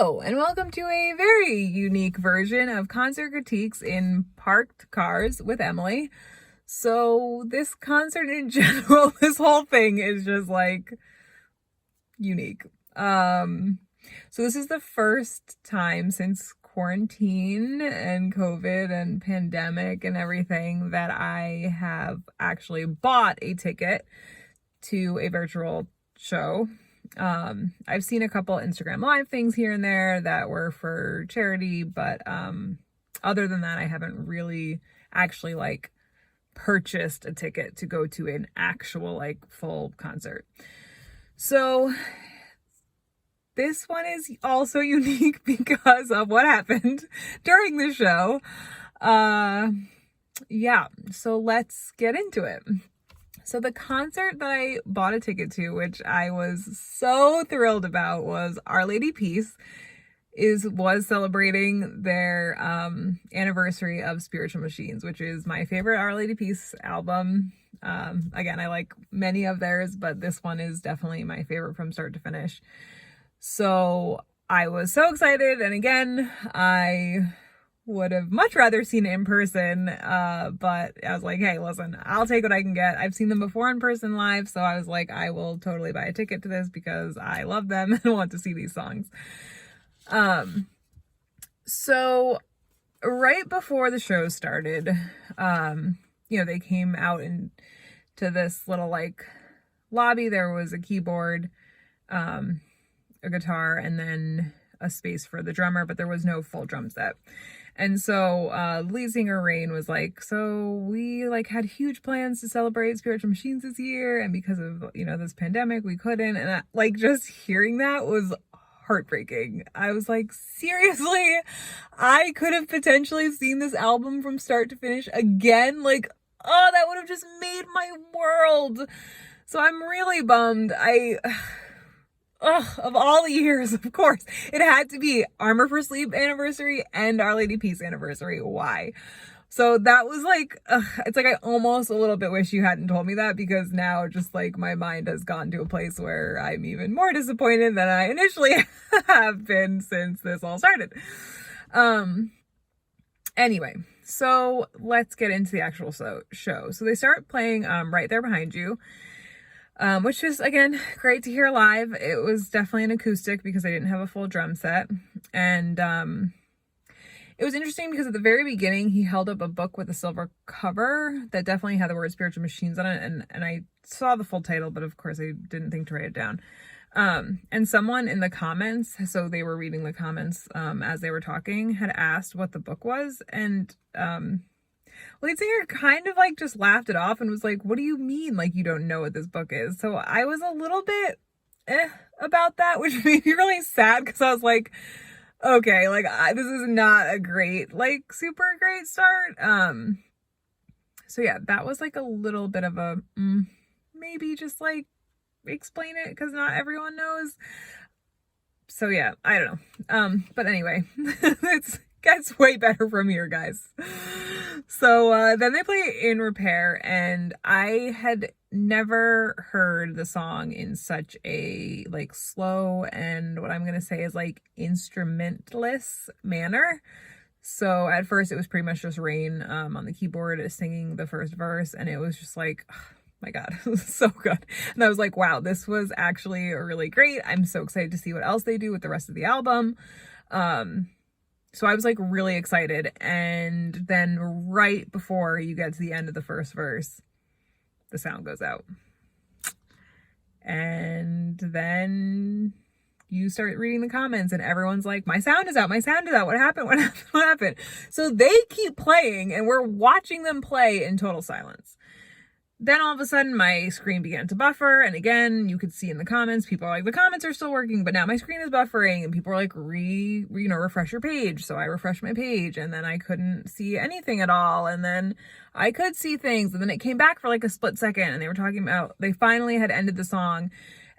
Hello, and welcome to a very unique version of Concert Critiques in Parked Cars with Emily. So this concert in general, this whole thing is just like unique. So this is the first time since quarantine and COVID and pandemic and everything that I have actually bought a ticket to a virtual show. I've seen a couple Instagram live things here and there that were for charity, but other than that, I haven't really actually like purchased a ticket to go to an actual like full concert. So this one is also unique because of what happened during the show. Yeah, so let's get into it. So the concert that I bought a ticket to, which I was so thrilled about, was Our Lady Peace, was celebrating their anniversary of Spiritual Machines, which is my favorite Our Lady Peace album. Again, I like many of theirs, but this one is definitely my favorite from start to finish. So I was so excited, and again, I would have much rather seen it in person, but I was like, hey, listen, I'll take what I can get. I've seen them before in person live, so I was like, I will totally buy a ticket to this because I love them and want to see these songs. So right before the show started, they came out into this little like lobby. There was a keyboard, a guitar, and then a space for the drummer, but there was no full drum set. And so lead singer Rain was like, so we like had huge plans to celebrate Spiritual Machines this year, and because of this pandemic we couldn't. And I, like, just hearing that was heartbreaking. I was like, seriously, I could have potentially seen this album from start to finish again. Like, oh, that would have just made my world. So I'm really bummed. Of all the years, of course, it had to be Armor for Sleep anniversary and Our Lady Peace anniversary. Why? So that was like, it's like I almost a little bit wish you hadn't told me that, because now just like my mind has gone to a place where I'm even more disappointed than I initially have been since this all started. Anyway, so let's get into the actual show. So they start playing Right There Behind You. Which is, again, great to hear live. It was definitely an acoustic because I didn't have a full drum set. And it was interesting because at the very beginning, he held up a book with a silver cover that definitely had the word Spiritual Machines on it. And I saw the full title, but of course I didn't think to write it down. And someone in the comments, so they were reading the comments as they were talking, had asked what the book was. And lead singer kind of like just laughed it off and was like, what do you mean, like, you don't know what this book is? So I was a little bit about that, which made me really sad, because I was like, okay, like, this is not a great, like, super great start. So yeah, that was like a little bit of a maybe just like explain it, because not everyone knows. So yeah, I don't know. But anyway, it gets way better from here, guys. So then they play In Repair, and I had never heard the song in such a like slow and what I'm gonna say is like instrumentless manner. So at first it was pretty much just Rain on the keyboard singing the first verse, and it was just like, oh my God, it was so good. And I was like, wow, this was actually really great. I'm so excited to see what else they do with the rest of the album. So I was like really excited. And then right before you get to the end of the first verse, the sound goes out. And then you start reading the comments and everyone's like, my sound is out, my sound is out. What happened? What happened? What happened? So they keep playing and we're watching them play in total silence. Then all of a sudden my screen began to buffer, and again, you could see in the comments, people are like, the comments are still working, but now my screen is buffering, and people are like, refresh your page. So I refreshed my page, and then I couldn't see anything at all, and then I could see things, and then it came back for like a split second, and they were talking about, they finally had ended the song,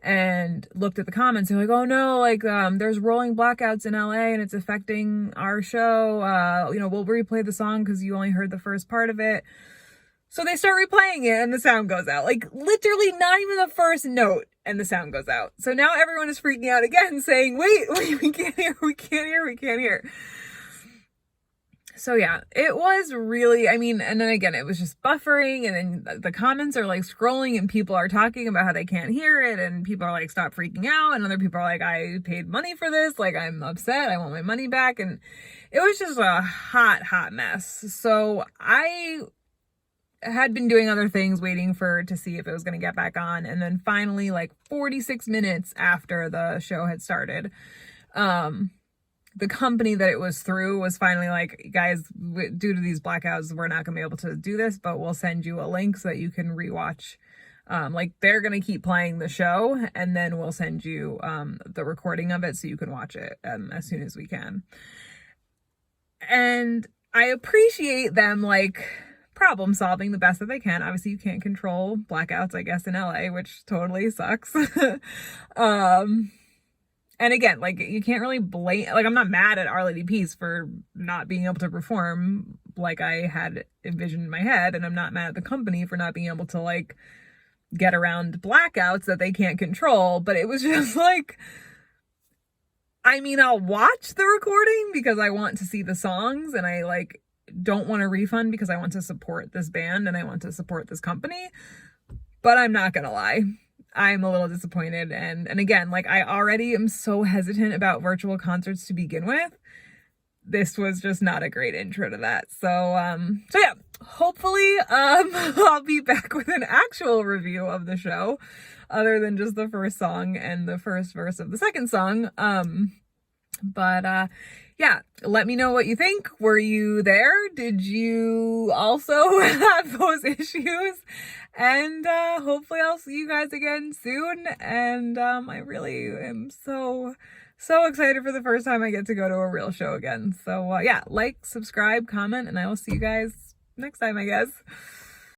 and looked at the comments, they're like, oh no, like, there's rolling blackouts in LA, and it's affecting our show, we'll replay the song because you only heard the first part of it. So they start replaying it and the sound goes out. Like, literally not even the first note and the sound goes out. So now everyone is freaking out again, saying, wait, we can't hear, we can't hear, we can't hear. So yeah, it was really, I mean, and then again, it was just buffering, and then the comments are like scrolling and people are talking about how they can't hear it, and people are like, stop freaking out, and other people are like, I paid money for this, like, I'm upset, I want my money back, and it was just a hot mess. So I had been doing other things, waiting to see if it was going to get back on, and then finally, like 46 minutes after the show had started, the company that it was through was finally like, guys, due to these blackouts, we're not gonna be able to do this, but we'll send you a link so that you can rewatch. Like, they're gonna keep playing the show, and then we'll send you the recording of it so you can watch it as soon as we can. And I appreciate them like problem solving the best that they can. Obviously, you can't control blackouts, I guess, in LA, which totally sucks. And again, like, you can't really blame, like, I'm not mad at Our Lady Peace for not being able to perform like I had envisioned in my head, and I'm not mad at the company for not being able to, like, get around blackouts that they can't control, but it was just like, I mean, I'll watch the recording because I want to see the songs, and I, like, don't want a refund because I want to support this band and I want to support this company, but I'm not gonna lie, I'm a little disappointed. And again, like, I already am so hesitant about virtual concerts to begin with. This was just not a great intro to that. So yeah, hopefully, I'll be back with an actual review of the show other than just the first song and the first verse of the second song. Yeah, let me know what you think. Were you there? Did you also have those issues? And hopefully I'll see you guys again soon. And I really am so excited for the first time I get to go to a real show again. So yeah, like, subscribe, comment, and I will see you guys next time, I guess.